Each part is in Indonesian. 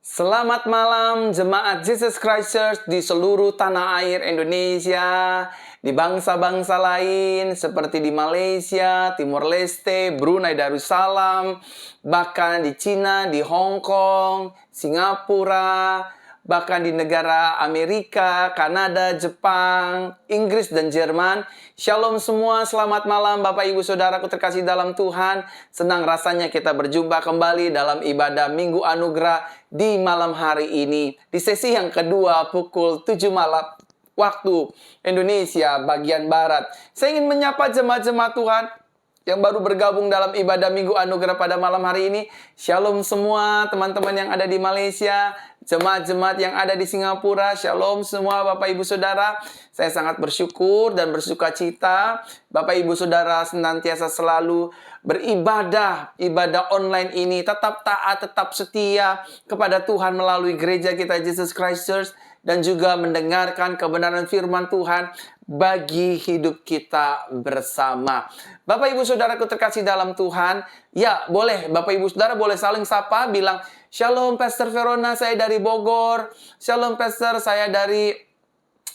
Selamat malam jemaat Jesus Christ Church di seluruh tanah air Indonesia, di bangsa-bangsa lain seperti di Malaysia, Timor Leste, Brunei Darussalam, bahkan di Cina, di Hong Kong, Singapura, bahkan di negara Amerika, Kanada, Jepang, Inggris, dan Jerman. Shalom semua, selamat malam Bapak Ibu Saudaraku terkasih dalam Tuhan. Senang rasanya kita berjumpa kembali dalam ibadah Minggu Anugerah di malam hari ini. Di sesi yang kedua pukul 7 malam waktu Indonesia bagian Barat. Saya ingin menyapa jemaat-jemaat Tuhan yang baru bergabung dalam ibadah Minggu Anugerah pada malam hari ini. Shalom semua teman-teman yang ada di Malaysia, jemaat-jemaat yang ada di Singapura. Shalom semua Bapak Ibu Saudara. Saya sangat bersyukur dan bersuka cita Bapak Ibu Saudara senantiasa selalu beribadah, ibadah online ini tetap taat, tetap setia kepada Tuhan melalui gereja kita Jesus Christ Church, dan juga mendengarkan kebenaran firman Tuhan bagi hidup kita bersama. Bapak Ibu Saudaraku terkasih dalam Tuhan, ya boleh Bapak Ibu Saudara boleh saling sapa, bilang Shalom Pastor Verona, saya dari Bogor. Shalom Pastor, saya dari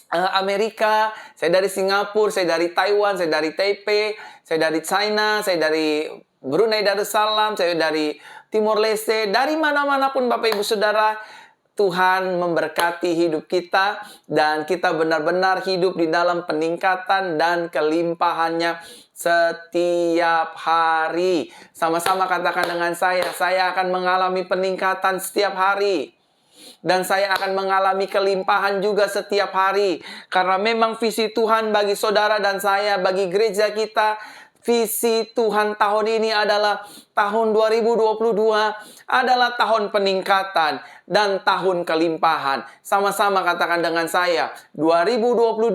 Amerika, saya dari Singapura, saya dari Taiwan, saya dari Taipei, saya dari China, saya dari Brunei Darussalam, saya dari Timor Leste, dari mana-mana pun Bapak Ibu Saudara. Tuhan memberkati hidup kita dan kita benar-benar hidup di dalam peningkatan dan kelimpahannya setiap hari. Sama-sama katakan dengan saya akan mengalami peningkatan setiap hari. Dan saya akan mengalami kelimpahan juga setiap hari. Karena memang visi Tuhan bagi saudara dan saya, bagi gereja kita, visi Tuhan tahun ini adalah tahun 2022 adalah tahun peningkatan dan tahun kelimpahan. Sama-sama katakan dengan saya, 2022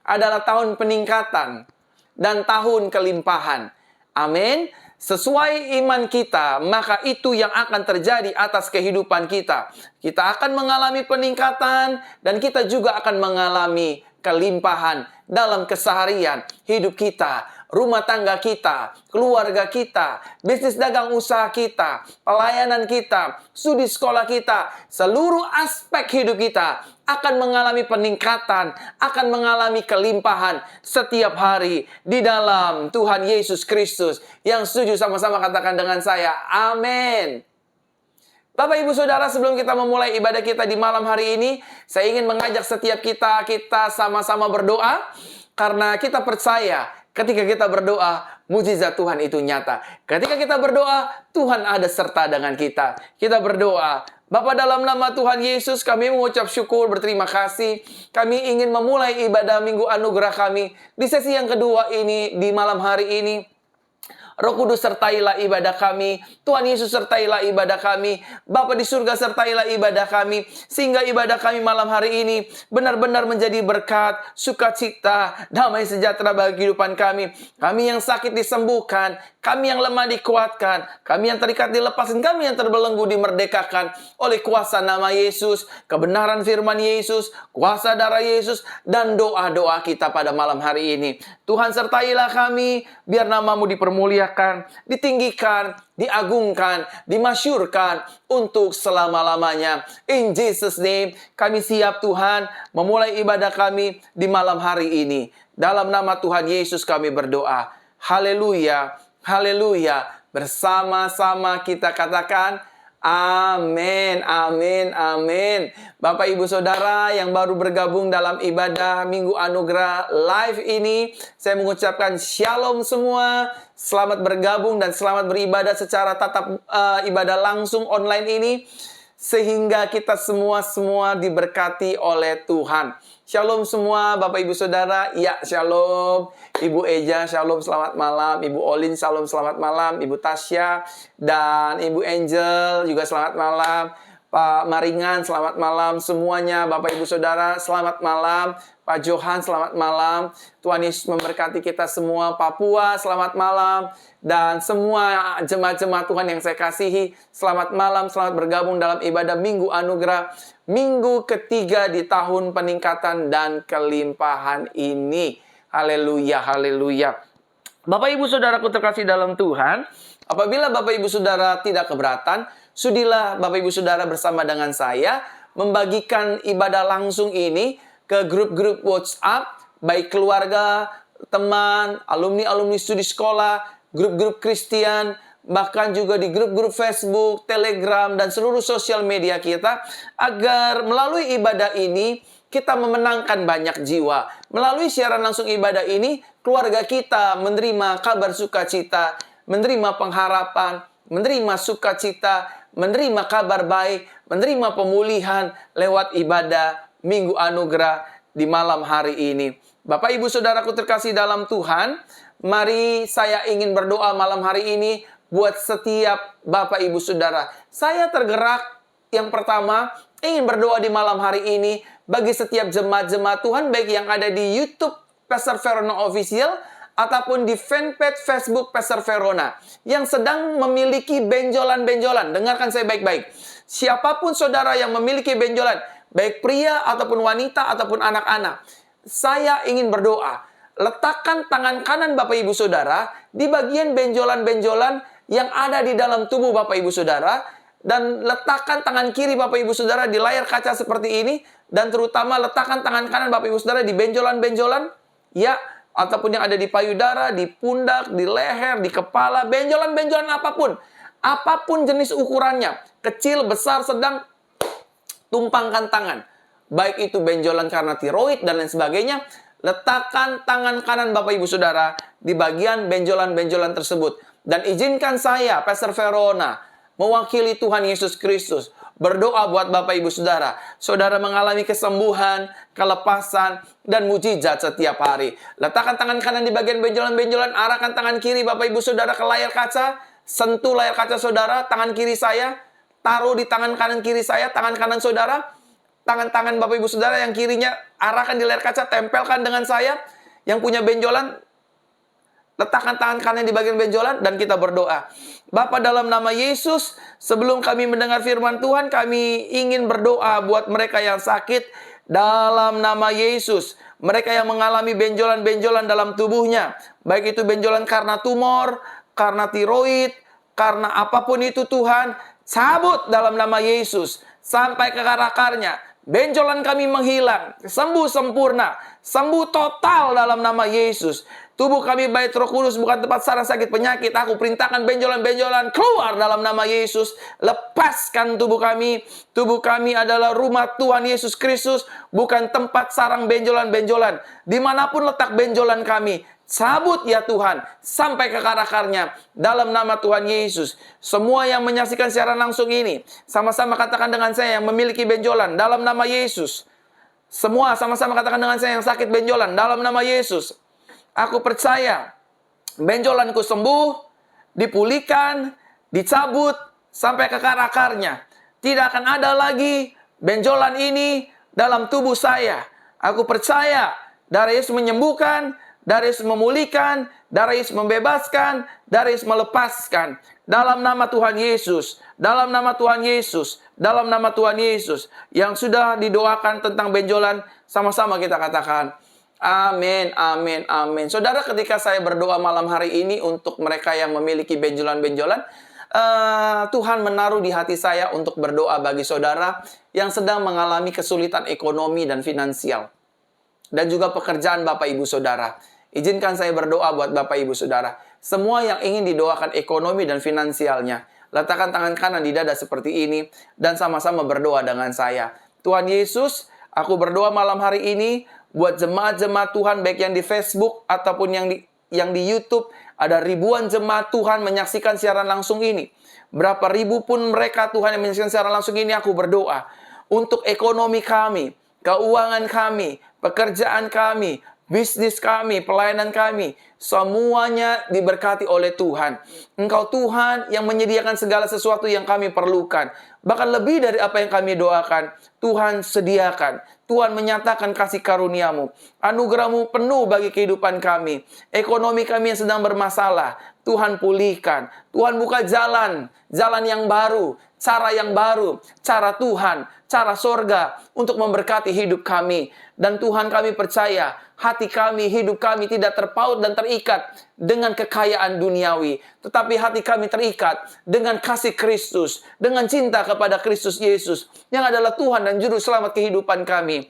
adalah tahun peningkatan dan tahun kelimpahan. Amin. Sesuai iman kita, maka itu yang akan terjadi atas kehidupan kita. Kita akan mengalami peningkatan dan kita juga akan mengalami kelimpahan dalam keseharian hidup kita, rumah tangga kita, keluarga kita, bisnis dagang usaha kita, pelayanan kita, studi sekolah kita, seluruh aspek hidup kita akan mengalami peningkatan, akan mengalami kelimpahan setiap hari di dalam Tuhan Yesus Kristus. Yang setuju sama-sama katakan dengan saya, amin. Bapak Ibu Saudara, sebelum kita memulai ibadah kita di malam hari ini, saya ingin mengajak setiap kita sama-sama berdoa, karena kita percaya ketika kita berdoa, mujizat Tuhan itu nyata. Ketika kita berdoa, Tuhan ada serta dengan kita. Kita berdoa, Bapa, dalam nama Tuhan Yesus, kami mengucap syukur, berterima kasih. Kami ingin memulai ibadah Minggu Anugerah kami di sesi yang kedua ini, di malam hari ini. Roh Kudus sertailah ibadah kami. Tuhan Yesus sertailah ibadah kami. Bapa di surga sertailah ibadah kami. Sehingga ibadah kami malam hari ini benar-benar menjadi berkat, sukacita, damai sejahtera bagi kehidupan kami. Kami yang sakit disembuhkan. Kami yang lemah dikuatkan. Kami yang terikat dilepaskan. Kami yang terbelenggu dimerdekakan oleh kuasa nama Yesus, kebenaran firman Yesus, kuasa darah Yesus, dan doa-doa kita pada malam hari ini. Tuhan sertailah kami, biar namamu dipermuliakan, ditinggikan, diagungkan, dimasyurkan untuk selama-lamanya. In Jesus' name, kami siap Tuhan memulai ibadah kami di malam hari ini. Dalam nama Tuhan Yesus kami berdoa. Haleluya. Haleluya. Bersama-sama kita katakan amin, amin, amin. Bapak Ibu Saudara yang baru bergabung dalam ibadah Minggu Anugerah live ini, saya mengucapkan shalom semua. Selamat bergabung dan selamat beribadah secara tatap ibadah langsung online ini, sehingga kita semua diberkati oleh Tuhan. Shalom semua Bapak Ibu Saudara. Ya, shalom. Ibu Eja, shalom, selamat malam. Ibu Olin, shalom, selamat malam. Ibu Tasya dan Ibu Angel juga selamat malam. Pak Maringan, selamat malam. Semuanya Bapak Ibu Saudara, selamat malam. Pak Johan, selamat malam. Tuhan Yesus memberkati kita semua. Papua, selamat malam. Dan semua jemaat-jemaat Tuhan yang saya kasihi, selamat malam, selamat bergabung dalam ibadah Minggu Anugerah, minggu ketiga di tahun peningkatan dan kelimpahan ini. Haleluya, haleluya. Bapak Ibu Saudaraku terkasih dalam Tuhan, apabila Bapak Ibu Saudara tidak keberatan, sudilah Bapak Ibu Saudara bersama dengan saya membagikan ibadah langsung ini ke grup-grup WhatsApp, baik keluarga, teman, alumni-alumni studi sekolah, grup-grup Kristen, bahkan juga di grup-grup Facebook, Telegram, dan seluruh sosial media kita, agar melalui ibadah ini kita memenangkan banyak jiwa. Melalui siaran langsung ibadah ini, keluarga kita menerima kabar sukacita, menerima pengharapan, menerima sukacita, menerima kabar baik, menerima pemulihan lewat ibadah Minggu Anugerah di malam hari ini. Bapak Ibu Saudaraku terkasih dalam Tuhan, mari saya ingin berdoa malam hari ini buat setiap Bapak Ibu Saudara. Saya tergerak yang pertama ingin berdoa di malam hari ini bagi setiap jemaat-jemaat Tuhan, baik yang ada di YouTube Pastor Verona Official ataupun di fanpage Facebook Pastor Verona yang sedang memiliki benjolan-benjolan. Dengarkan saya baik-baik. Siapapun saudara yang memiliki benjolan, baik pria ataupun wanita ataupun anak-anak, saya ingin berdoa. Letakkan tangan kanan Bapak Ibu Saudara di bagian benjolan-benjolan yang ada di dalam tubuh Bapak Ibu Saudara, dan letakkan tangan kiri Bapak Ibu Saudara di layar kaca seperti ini, dan terutama letakkan tangan kanan Bapak Ibu Saudara di benjolan-benjolan, ya, ataupun yang ada di payudara, di pundak, di leher, di kepala, benjolan-benjolan apapun. Apapun jenis ukurannya, kecil, besar, sedang, tumpangkan tangan. Baik itu benjolan karena tiroid dan lain sebagainya, letakkan tangan kanan Bapak Ibu Saudara di bagian benjolan-benjolan tersebut. Dan izinkan saya, Pastor Verona, mewakili Tuhan Yesus Kristus, berdoa buat Bapak Ibu Saudara. Saudara mengalami kesembuhan, kelepasan, dan mujizat setiap hari. Letakkan tangan kanan di bagian benjolan-benjolan, arahkan tangan kiri Bapak Ibu Saudara ke layar kaca, sentuh layar kaca saudara, tangan kiri saya, taruh di tangan kanan kiri saya, tangan kanan saudara, tangan-tangan Bapak Ibu Saudara yang kirinya arahkan di layar kaca, tempelkan dengan saya, yang punya benjolan, letakkan tangan kanan di bagian benjolan, dan kita berdoa. Bapa, dalam nama Yesus, sebelum kami mendengar firman Tuhan, kami ingin berdoa buat mereka yang sakit dalam nama Yesus. Mereka yang mengalami benjolan-benjolan dalam tubuhnya, baik itu benjolan karena tumor, karena tiroid, karena apapun itu Tuhan, cabut dalam nama Yesus sampai ke akar-akarnya. Benjolan kami menghilang, sembuh sempurna, sembuh total dalam nama Yesus. Tubuh kami bait Roh Kudus, bukan tempat sarang sakit penyakit. Aku perintahkan benjolan-benjolan keluar dalam nama Yesus. Lepaskan tubuh kami. Tubuh kami adalah rumah Tuhan Yesus Kristus, bukan tempat sarang benjolan-benjolan. Dimanapun letak benjolan kami, cabut ya Tuhan, sampai ke akar-akarnya dalam nama Tuhan Yesus. Semua yang menyaksikan siaran langsung ini, sama-sama katakan dengan saya yang memiliki benjolan dalam nama Yesus. Semua sama-sama katakan dengan saya yang sakit benjolan dalam nama Yesus. Aku percaya benjolanku sembuh, dipulihkan, dicabut sampai ke akar-akarnya. Tidak akan ada lagi benjolan ini dalam tubuh saya. Aku percaya darah Yesus menyembuhkan, darah Yesus memulihkan, darah Yesus membebaskan, darah Yesus melepaskan. Dalam nama Tuhan Yesus, dalam nama Tuhan Yesus, dalam nama Tuhan Yesus. Yang sudah didoakan tentang benjolan, sama-sama kita katakan, amin, amin, amin. Saudara, ketika saya berdoa malam hari ini untuk mereka yang memiliki benjolan-benjolan, Tuhan menaruh di hati saya untuk berdoa bagi saudara yang sedang mengalami kesulitan ekonomi dan finansial. Dan juga pekerjaan Bapak Ibu Saudara. Izinkan saya berdoa buat Bapak Ibu Saudara. Semua yang ingin didoakan ekonomi dan finansialnya, letakkan tangan kanan di dada seperti ini, dan sama-sama berdoa dengan saya. Tuhan Yesus, aku berdoa malam hari ini, buat jemaat-jemaat Tuhan, baik yang di Facebook ataupun yang di YouTube, ada ribuan jemaat Tuhan menyaksikan siaran langsung ini. Berapa ribu pun mereka Tuhan yang menyaksikan siaran langsung ini, aku berdoa untuk ekonomi kami, keuangan kami, pekerjaan kami, bisnis kami, pelayanan kami, semuanya diberkati oleh Tuhan. Engkau Tuhan yang menyediakan segala sesuatu yang kami perlukan. Bahkan lebih dari apa yang kami doakan, Tuhan sediakan. Tuhan menyatakan kasih karunia-Mu. Anugerah-Mu penuh bagi kehidupan kami. Ekonomi kami yang sedang bermasalah, Tuhan pulihkan. Tuhan buka jalan yang baru, cara yang baru, cara Tuhan, cara sorga untuk memberkati hidup kami. Dan Tuhan, kami percaya hati kami, hidup kami tidak terpaut dan terikat dengan kekayaan duniawi. Tetapi hati kami terikat dengan kasih Kristus, dengan cinta kepada Kristus Yesus, yang adalah Tuhan dan Juru Selamat kehidupan kami.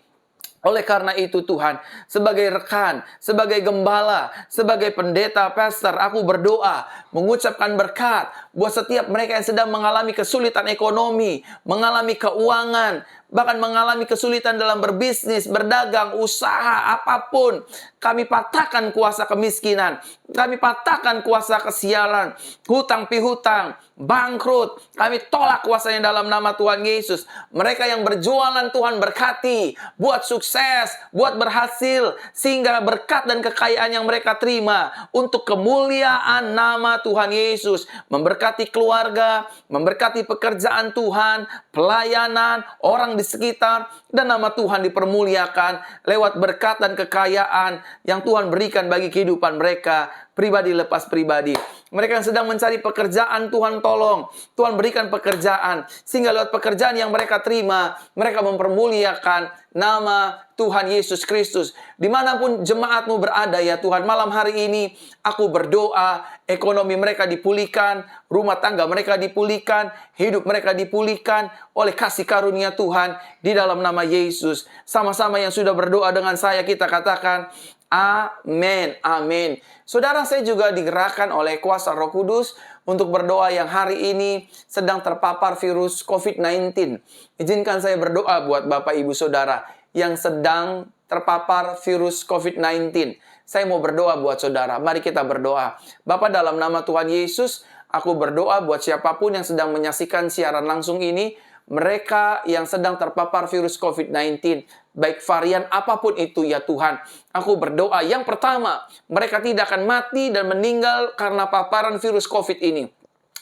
Oleh karena itu Tuhan, sebagai rekan, sebagai gembala, sebagai pendeta, pastor, aku berdoa, mengucapkan berkat buat setiap mereka yang sedang mengalami kesulitan ekonomi, mengalami keuangan, bahkan mengalami kesulitan dalam berbisnis, berdagang, usaha, apapun. Kami patahkan kuasa kemiskinan, kami patahkan kuasa kesialan, hutang pihutang, bangkrut. Kami tolak kuasanya dalam nama Tuhan Yesus. Mereka yang berjualan Tuhan berkati, buat sukses, buat berhasil, sehingga berkat dan kekayaan yang mereka terima untuk kemuliaan nama Tuhan Yesus. Memberkati keluarga, memberkati pekerjaan Tuhan, pelayanan, orang di sekitar, dan nama Tuhan dipermuliakan lewat berkat dan kekayaan yang Tuhan berikan bagi kehidupan mereka, pribadi lepas pribadi. Mereka yang sedang mencari pekerjaan, Tuhan tolong. Tuhan berikan pekerjaan, sehingga lewat pekerjaan yang mereka terima, mereka mempermuliakan nama Tuhan Yesus Kristus. Dimanapun jemaatmu berada ya Tuhan, malam hari ini aku berdoa, ekonomi mereka dipulihkan, rumah tangga mereka dipulihkan, hidup mereka dipulihkan oleh kasih karunia Tuhan di dalam nama Yesus. Sama-sama yang sudah berdoa dengan saya, kita katakan amin, amin. Saudara, saya juga digerakkan oleh kuasa Roh Kudus untuk berdoa yang hari ini sedang terpapar virus COVID-19. Izinkan saya berdoa buat Bapak Ibu Saudara yang sedang terpapar virus COVID-19. Saya mau berdoa buat saudara. Mari kita berdoa. Bapa, dalam nama Tuhan Yesus, aku berdoa buat siapapun yang sedang menyaksikan siaran langsung ini, mereka yang sedang terpapar virus COVID-19, baik varian apapun itu ya Tuhan. Aku berdoa yang pertama, mereka tidak akan mati dan meninggal karena paparan virus COVID ini.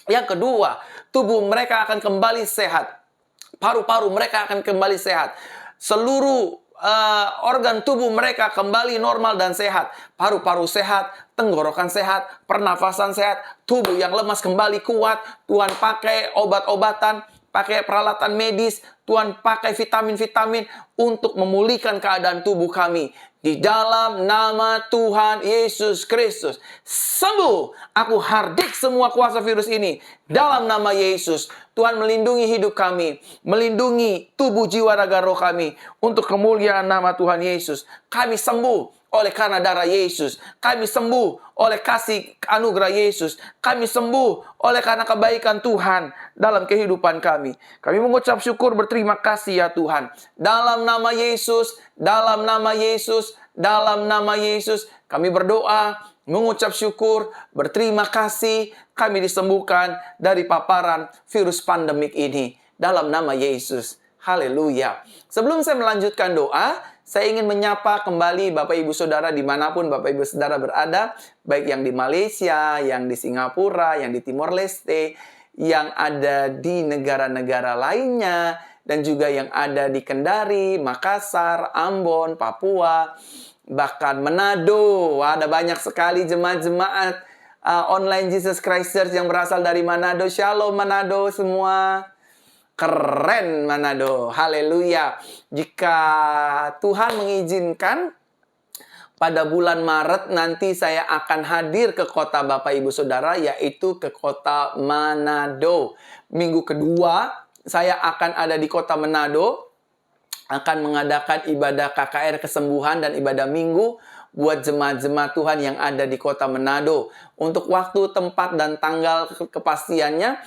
Yang kedua, tubuh mereka akan kembali sehat. Paru-paru mereka akan kembali sehat. Seluruh organ tubuh mereka kembali normal dan sehat. Paru-paru sehat, tenggorokan sehat, pernafasan sehat, tubuh yang lemas kembali kuat. Tuhan pakai obat-obatan, pakai peralatan medis, Tuhan pakai vitamin-vitamin untuk memulihkan keadaan tubuh kami. Di dalam nama Tuhan Yesus Kristus, sembuh. Aku hardik semua kuasa virus ini. Dalam nama Yesus, Tuhan melindungi hidup kami, melindungi tubuh, jiwa, raga, roh kami. Untuk kemuliaan nama Tuhan Yesus, kami sembuh oleh karena darah Yesus. Kami sembuh oleh kasih anugerah Yesus. Kami sembuh oleh karena kebaikan Tuhan dalam kehidupan kami. Kami mengucap syukur, berterima kasih ya Tuhan. Dalam nama Yesus, dalam nama Yesus, dalam nama Yesus, kami berdoa, mengucap syukur, berterima kasih. Kami disembuhkan dari paparan virus pandemik ini. Dalam nama Yesus. Haleluya. Sebelum saya melanjutkan doa, saya ingin menyapa kembali Bapak Ibu Saudara dimanapun Bapak Ibu Saudara berada, baik yang di Malaysia, yang di Singapura, yang di Timor Leste, yang ada di negara-negara lainnya, dan juga yang ada di Kendari, Makassar, Ambon, Papua, bahkan Manado. Wah, ada banyak sekali jemaat-jemaat online Jesus Christ Church yang berasal dari Manado. Shalom Manado semua. Keren Manado, haleluya. Jika Tuhan mengizinkan, pada bulan Maret nanti saya akan hadir ke kota Bapak Ibu Saudara, yaitu ke kota Manado. Minggu kedua, saya akan ada di kota Manado, akan mengadakan ibadah KKR kesembuhan dan ibadah minggu buat jemaat-jemaat Tuhan yang ada di kota Manado. Untuk waktu, tempat, dan tanggal kepastiannya,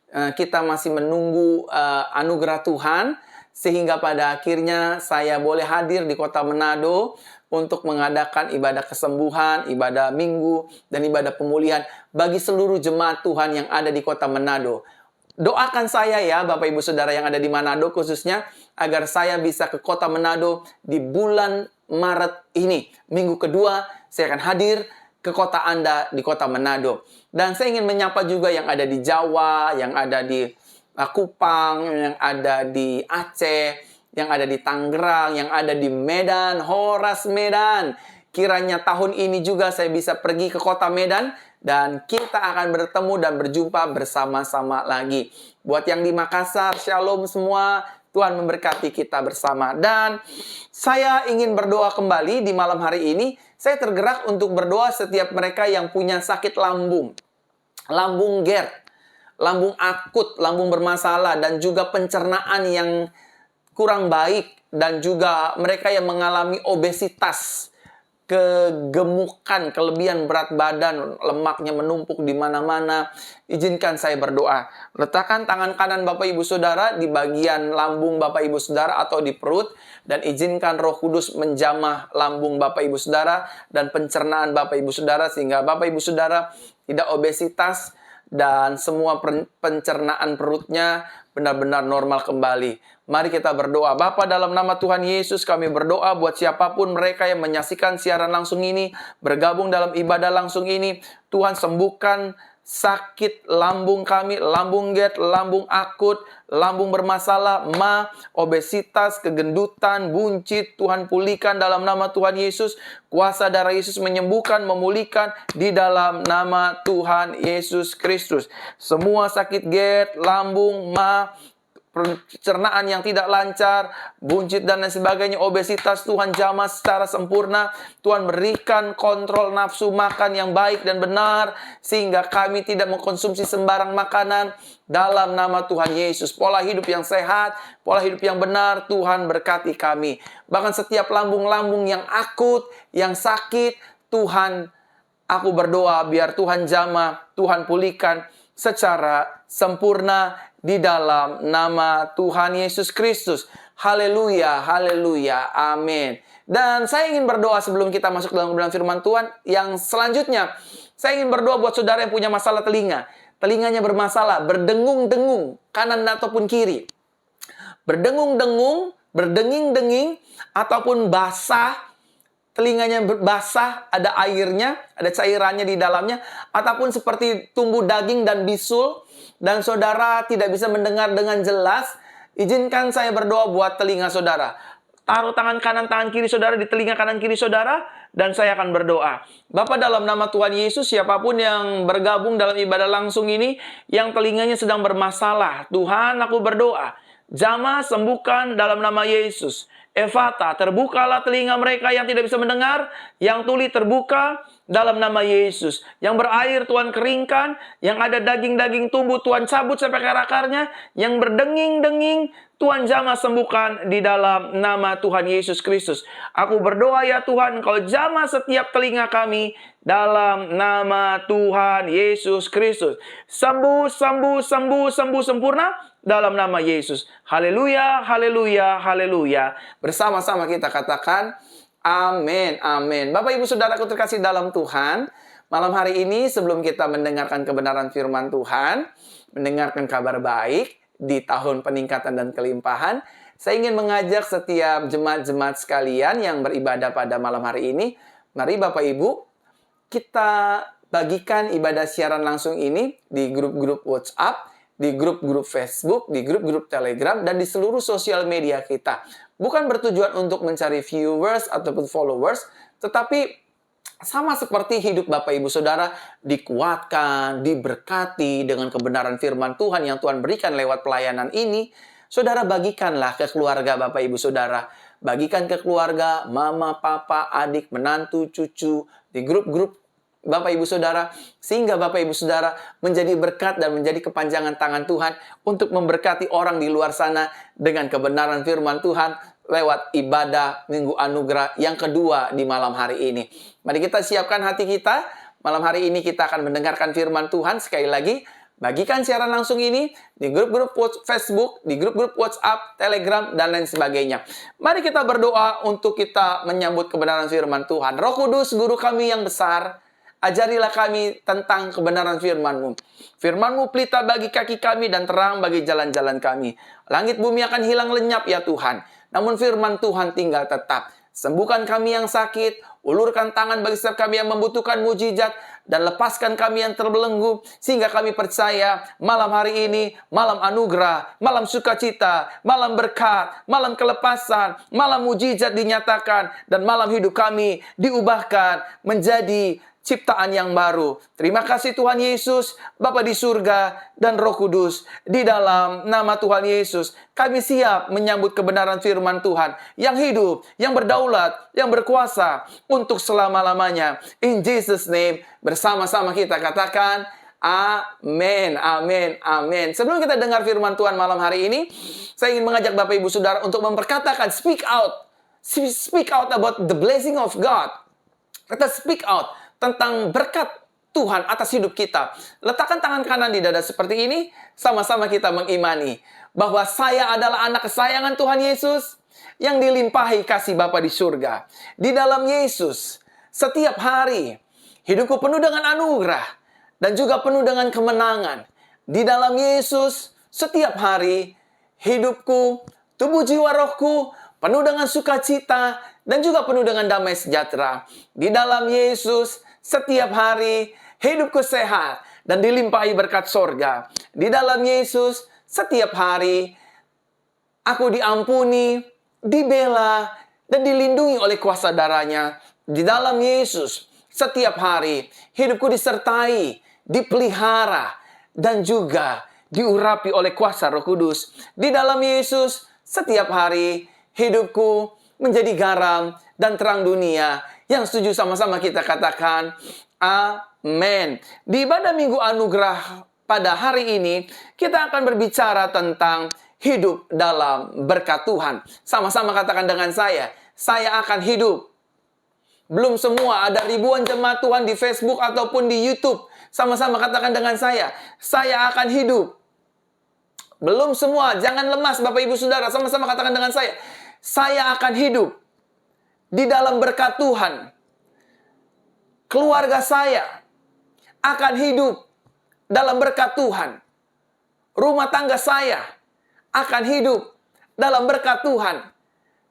kita masih menunggu anugerah Tuhan, sehingga pada akhirnya saya boleh hadir di kota Manado untuk mengadakan ibadah kesembuhan, ibadah minggu, dan ibadah pemulihan bagi seluruh jemaat Tuhan yang ada di kota Manado. Doakan saya ya Bapak Ibu Saudara yang ada di Manado khususnya, agar saya bisa ke kota Manado di bulan Maret ini. Minggu kedua saya akan hadir ke kota Anda di kota Manado. Dan saya ingin menyapa juga yang ada di Jawa, yang ada di Kupang, yang ada di Aceh, yang ada di Tangerang, yang ada di Medan, Horas Medan. Kiranya tahun ini juga saya bisa pergi ke kota Medan dan kita akan bertemu dan berjumpa bersama-sama lagi. Buat yang di Makassar, shalom semua. Tuhan memberkati kita bersama. Dan saya ingin berdoa kembali di malam hari ini. Saya tergerak untuk berdoa setiap mereka yang punya sakit lambung. Lambung GERD, lambung akut, lambung bermasalah, dan juga pencernaan yang kurang baik. Dan juga mereka yang mengalami obesitas, kegemukan, kelebihan berat badan, lemaknya menumpuk di mana-mana. Izinkan saya berdoa. Letakkan tangan kanan Bapak Ibu Saudara di bagian lambung Bapak Ibu Saudara atau di perut, dan izinkan Roh Kudus menjamah lambung Bapak Ibu Saudara dan pencernaan Bapak Ibu Saudara sehingga Bapak Ibu Saudara tidak obesitas dan semua pencernaan perutnya benar-benar normal kembali. Mari kita berdoa. Bapa, dalam nama Tuhan Yesus kami berdoa buat siapapun mereka yang menyaksikan siaran langsung ini, bergabung dalam ibadah langsung ini. Tuhan sembuhkan sakit lambung kami, lambung GERD, lambung akut, lambung bermasalah, obesitas, kegendutan, buncit. Tuhan pulihkan dalam nama Tuhan Yesus. Kuasa darah Yesus menyembuhkan, memulihkan di dalam nama Tuhan Yesus Kristus. Semua sakit GERD, lambung, pencernaan yang tidak lancar, buncit dan lain sebagainya, obesitas, Tuhan jamah secara sempurna. Tuhan berikan kontrol nafsu makan yang baik dan benar, sehingga kami tidak mengkonsumsi sembarang makanan dalam nama Tuhan Yesus. Pola hidup yang sehat, pola hidup yang benar, Tuhan berkati kami. Bahkan setiap lambung-lambung yang akut, yang sakit, Tuhan, aku berdoa biar Tuhan jamah, Tuhan pulihkan secara sempurna di dalam nama Tuhan Yesus Kristus. Haleluya, haleluya, amin. Dan saya ingin berdoa sebelum kita masuk dalam kebenaran firman Tuhan. Yang selanjutnya, saya ingin berdoa buat saudara yang punya masalah telinga. Telinganya bermasalah, berdengung-dengung, kanan ataupun kiri. Berdengung-dengung, berdenging-denging, ataupun basah. Telinganya basah, ada airnya, ada cairannya di dalamnya, ataupun seperti tumbuh daging dan bisul, dan saudara tidak bisa mendengar dengan jelas. Izinkan saya berdoa buat telinga saudara. Taruh tangan kanan, tangan kiri saudara di telinga kanan kiri saudara, dan saya akan berdoa. Bapa, dalam nama Tuhan Yesus, siapapun yang bergabung dalam ibadah langsung ini, yang telinganya sedang bermasalah, Tuhan, aku berdoa, jamah, sembuhkan dalam nama Yesus. Efata, terbukalah telinga mereka yang tidak bisa mendengar, yang tuli terbuka dalam nama Yesus. Yang berair Tuhan keringkan, yang ada daging-daging tumbuh Tuhan cabut sampai ke akarnya, yang berdenging-denging Tuhan jamah sembuhkan di dalam nama Tuhan Yesus Kristus. Aku berdoa ya Tuhan, Kau jamah setiap telinga kami dalam nama Tuhan Yesus Kristus. Sembuh, sembuh, sembuh, sembuh sempurna dalam nama Yesus. Haleluya, haleluya, haleluya. Bersama-sama kita katakan amin, amin. Bapak Ibu Saudaraku terkasih dalam Tuhan, malam hari ini sebelum kita mendengarkan kebenaran firman Tuhan, mendengarkan kabar baik di tahun peningkatan dan kelimpahan, saya ingin mengajak setiap jemaat-jemaat sekalian yang beribadah pada malam hari ini, mari Bapak Ibu, kita bagikan ibadah siaran langsung ini di grup-grup WhatsApp, di grup-grup Facebook, di grup-grup Telegram, dan di seluruh sosial media kita. Bukan bertujuan untuk mencari viewers ataupun followers, tetapi sama seperti hidup Bapak Ibu Saudara dikuatkan, diberkati dengan kebenaran firman Tuhan yang Tuhan berikan lewat pelayanan ini, saudara bagikanlah ke keluarga Bapak Ibu Saudara. Bagikan ke keluarga, mama, papa, adik, menantu, cucu, di grup-grup Bapak Ibu Saudara, sehingga Bapak Ibu Saudara menjadi berkat dan menjadi kepanjangan tangan Tuhan untuk memberkati orang di luar sana dengan kebenaran firman Tuhan lewat ibadah Minggu Anugerah yang kedua di malam hari ini. Mari kita siapkan hati kita. Malam hari ini kita akan mendengarkan firman Tuhan. Sekali lagi, bagikan siaran langsung ini di grup-grup Facebook, di grup-grup WhatsApp, Telegram, dan lain sebagainya. Mari kita berdoa untuk kita menyambut kebenaran firman Tuhan. Roh Kudus, Guru kami yang besar, ajarilah kami tentang kebenaran firman-Mu. Firman-Mu pelita bagi kaki kami dan terang bagi jalan-jalan kami. Langit bumi akan hilang lenyap ya Tuhan. Namun firman Tuhan tinggal tetap. Sembuhkan kami yang sakit, ulurkan tangan bagi setiap kami yang membutuhkan mujizat, dan lepaskan kami yang terbelenggu, sehingga kami percaya malam hari ini, malam anugerah, malam sukacita, malam berkat, malam kelepasan, malam mujizat dinyatakan, dan malam hidup kami diubahkan menjadi ciptaan yang baru. Terima kasih Tuhan Yesus, Bapa di surga dan Roh Kudus. Di dalam nama Tuhan Yesus, kami siap menyambut kebenaran firman Tuhan yang hidup, yang berdaulat, yang berkuasa untuk selama-lamanya. In Jesus' name, bersama-sama kita katakan, amin, amin, amin. Sebelum kita dengar firman Tuhan malam hari ini, saya ingin mengajak Bapak Ibu Saudara untuk memperkatakan, speak out about the blessing of God. Kita speak out tentang berkat Tuhan atas hidup kita. Letakkan tangan kanan di dada seperti ini, sama-sama kita mengimani bahwa saya adalah anak kesayangan Tuhan Yesus yang dilimpahi kasih Bapa di surga. Di dalam Yesus, setiap hari hidupku penuh dengan anugerah dan juga penuh dengan kemenangan. Di dalam Yesus, setiap hari, hidupku, tubuh jiwa rohku, penuh dengan sukacita, dan juga penuh dengan damai sejahtera. Di dalam Yesus, setiap hari, hidupku sehat, dan dilimpahi berkat sorga. Di dalam Yesus, setiap hari, aku diampuni, dibela, dan dilindungi oleh kuasa darahnya. Di dalam Yesus, setiap hari, hidupku disertai, dipelihara, dan juga diurapi oleh kuasa Roh Kudus. Di dalam Yesus, setiap hari, hidupku menjadi garam dan terang dunia. Yang setuju sama-sama kita katakan, amin. Di ibadah Minggu Anugerah pada hari ini, kita akan berbicara tentang hidup dalam berkat Tuhan. Sama-sama katakan dengan saya akan hidup. Belum semua, ada ribuan jemaat Tuhan di Facebook ataupun di YouTube. Sama-sama katakan dengan saya akan hidup. Belum semua, jangan lemas Bapak Ibu Saudara. Sama-sama katakan dengan saya akan hidup di dalam berkat Tuhan. Keluarga saya akan hidup dalam berkat Tuhan. Rumah tangga saya akan hidup dalam berkat Tuhan.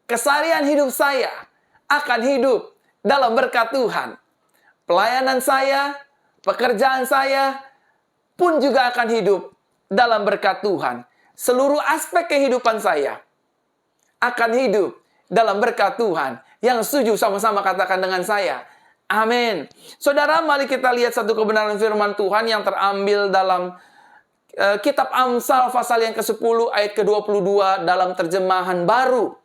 Keseharian hidup saya akan hidup dalam berkat Tuhan. Pelayanan saya, pekerjaan saya pun juga akan hidup dalam berkat Tuhan. Seluruh aspek kehidupan saya akan hidup dalam berkat Tuhan. Yang setuju sama-sama katakan dengan saya, amin. Saudara, mari kita lihat satu kebenaran firman Tuhan yang terambil dalam kitab Amsal pasal yang ke-10 ayat ke-22 dalam terjemahan baru.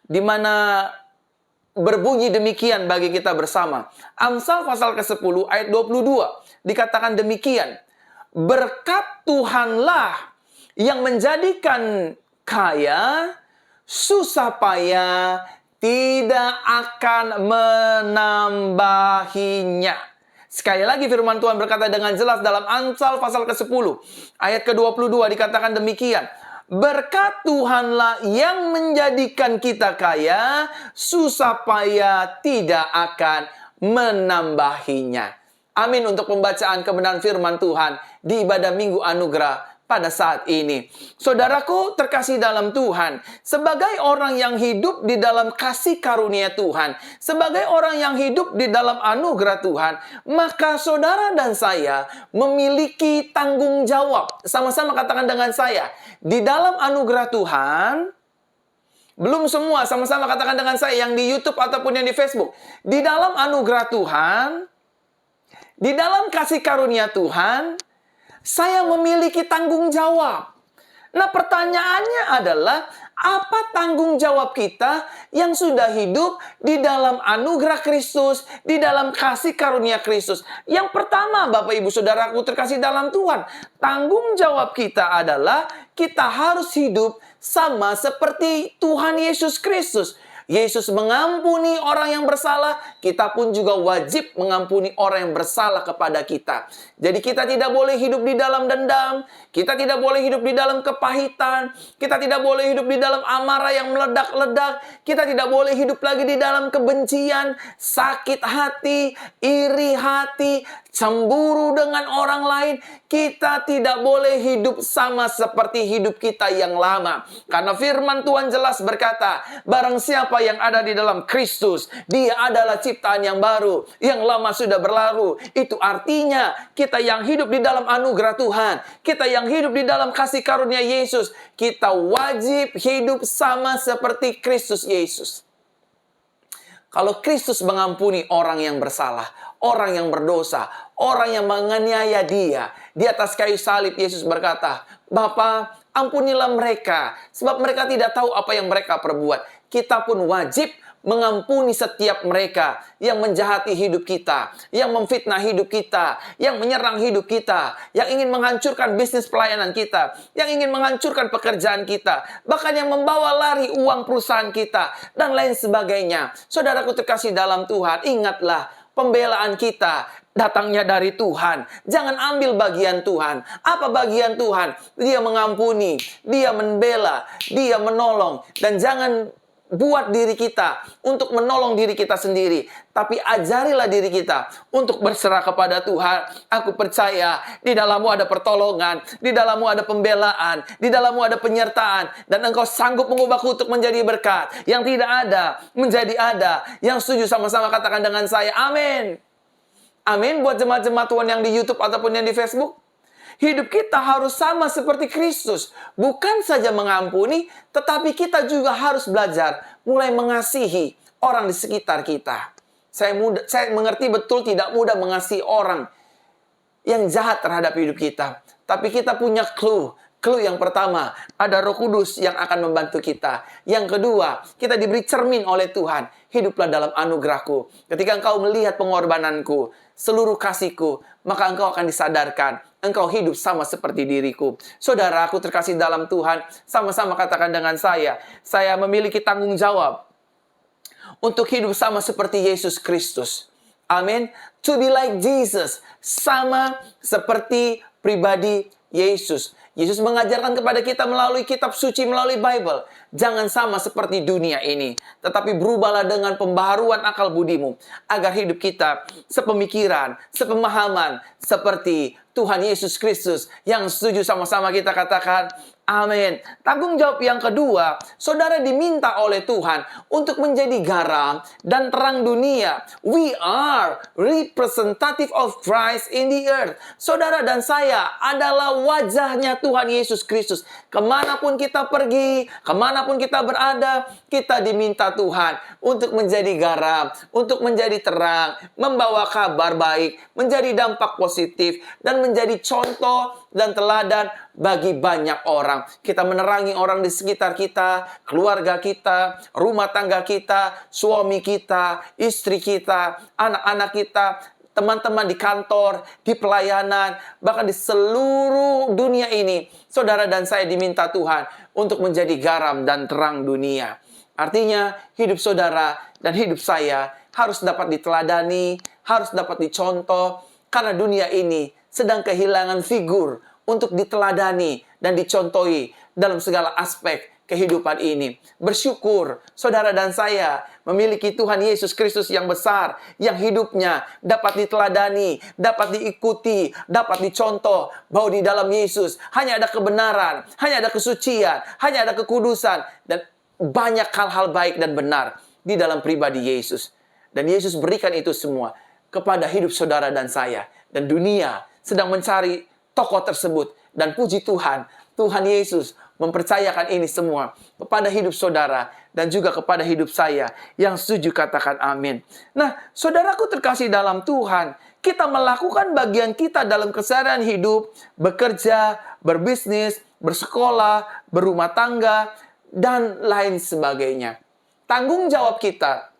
Di mana berbunyi demikian bagi kita bersama. Amsal pasal ke-10 ayat 22 dikatakan demikian. Berkat Tuhanlah yang menjadikan kaya, susah payah tidak akan menambahinya. Sekali lagi firman Tuhan berkata dengan jelas dalam Amsal pasal ke-10 ayat ke-22 dikatakan demikian. Berkat Tuhanlah yang menjadikan kita kaya, susah payah tidak akan menambahinya. Amin untuk pembacaan kebenaran firman Tuhan di ibadah Minggu Anugerah pada saat ini. Saudaraku terkasih dalam Tuhan, sebagai orang yang hidup di dalam kasih karunia Tuhan, sebagai orang yang hidup di dalam anugerah Tuhan, maka saudara dan saya memiliki tanggung jawab. Sama-sama katakan dengan saya, di dalam anugerah Tuhan, belum semua, sama-sama katakan dengan saya yang di YouTube ataupun yang di Facebook. Di dalam anugerah Tuhan, di dalam kasih karunia Tuhan, saya memiliki tanggung jawab. Nah, pertanyaannya adalah, apa tanggung jawab kita yang sudah hidup di dalam anugerah Kristus, di dalam kasih karunia Kristus? Yang pertama, Bapak Ibu Saudaraku terkasih dalam Tuhan, tanggung jawab kita adalah kita harus hidup sama seperti Tuhan Yesus Kristus. Yesus mengampuni orang yang bersalah, kita pun juga wajib mengampuni orang yang bersalah kepada kita. Jadi kita tidak boleh hidup di dalam dendam, kita tidak boleh hidup di dalam kepahitan, kita tidak boleh hidup di dalam amarah yang meledak-ledak, kita tidak boleh hidup lagi di dalam kebencian, sakit hati, iri hati, cemburu dengan orang lain. Kita tidak boleh hidup sama seperti hidup kita yang lama. Karena firman Tuhan jelas berkata, barang siapa yang ada di dalam Kristus, dia adalah ciptaan yang baru, yang lama sudah berlalu. Itu artinya kita yang hidup di dalam anugerah Tuhan, kita yang hidup di dalam kasih karunia Yesus, kita wajib hidup sama seperti Kristus Yesus. Kalau Kristus mengampuni orang yang bersalah, orang yang berdosa, orang yang menganiaya dia. Di atas kayu salib Yesus berkata, Bapa, ampunilah mereka, sebab mereka tidak tahu apa yang mereka perbuat. Kita pun wajib mengampuni setiap mereka yang menjahati hidup kita, yang memfitnah hidup kita, yang menyerang hidup kita, yang ingin menghancurkan bisnis pelayanan kita, yang ingin menghancurkan pekerjaan kita, bahkan yang membawa lari uang perusahaan kita, dan lain sebagainya. Saudaraku terkasih dalam Tuhan, ingatlah, pembelaan kita datangnya dari Tuhan. Jangan ambil bagian Tuhan. Apa bagian Tuhan? Dia mengampuni, Dia membela, Dia menolong. Dan jangan buat diri kita untuk menolong diri kita sendiri, tapi ajarilah diri kita untuk berserah kepada Tuhan. Aku percaya di dalammu ada pertolongan, di dalammu ada pembelaan, di dalammu ada penyertaan, dan engkau sanggup mengubahku untuk menjadi berkat. Yang tidak ada menjadi ada. Yang setuju sama-sama katakan dengan saya, amin. Amin. Buat jemaat-jemaat Tuhan yang di YouTube ataupun yang di Facebook, hidup kita harus sama seperti Kristus. Bukan saja mengampuni, tetapi kita juga harus belajar mulai mengasihi orang di sekitar kita. Saya mengerti betul tidak mudah mengasihi orang yang jahat terhadap hidup kita. Tapi kita punya clue. Clue yang pertama, ada Roh Kudus yang akan membantu kita. Yang kedua, kita diberi cermin oleh Tuhan. Hiduplah dalam anugerahku. Ketika engkau melihat pengorbananku, seluruh kasihku, maka engkau akan disadarkan. Engkau hidup sama seperti diriku. Saudara, aku terkasih dalam Tuhan, sama-sama katakan dengan saya memiliki tanggung jawab untuk hidup sama seperti Yesus Kristus. Amin. To be like Jesus, sama seperti pribadi Yesus. Yesus mengajarkan kepada kita melalui kitab suci, melalui Bible. Jangan sama seperti dunia ini, tetapi berubahlah dengan pembaharuan akal budimu, agar hidup kita sepemikiran, sepemahaman, seperti Tuhan Yesus Kristus. Yang setuju sama-sama kita katakan, amin. Tanggung jawab yang kedua, saudara diminta oleh Tuhan untuk menjadi garam dan terang dunia. We are representative of Christ in the earth. Saudara dan saya adalah wajahnya Tuhan Yesus Kristus. Kemanapun kita pergi, kemanapun kita berada, kita diminta Tuhan untuk menjadi garam, untuk menjadi terang, membawa kabar baik, menjadi dampak positif, dan menjadi contoh dan teladan bagi banyak orang. Kita menerangi orang di sekitar kita, keluarga kita, rumah tangga kita, suami kita, istri kita, anak-anak kita, teman-teman di kantor, di pelayanan, bahkan di seluruh dunia ini. Saudara dan saya diminta Tuhan untuk menjadi garam dan terang dunia. Artinya hidup saudara dan hidup saya harus dapat diteladani, harus dapat dicontoh, karena dunia ini sedang kehilangan figur untuk diteladani dan dicontohi dalam segala aspek kehidupan ini. Bersyukur saudara dan saya memiliki Tuhan Yesus Kristus yang besar, yang hidupnya dapat diteladani, dapat diikuti, dapat dicontoh, bahwa di dalam Yesus hanya ada kebenaran, hanya ada kesucian, hanya ada kekudusan, dan banyak hal-hal baik dan benar di dalam pribadi Yesus. Dan Yesus berikan itu semua kepada hidup saudara dan saya. Dan dunia sedang mencari tokoh tersebut. Dan puji Tuhan, Tuhan Yesus mempercayakan ini semua kepada hidup saudara dan juga kepada hidup saya. Yang setuju katakan amin. Nah, saudaraku terkasih dalam Tuhan, kita melakukan bagian kita dalam keseharian hidup, bekerja, berbisnis, bersekolah, berumah tangga, dan lain sebagainya. Tanggung jawab kita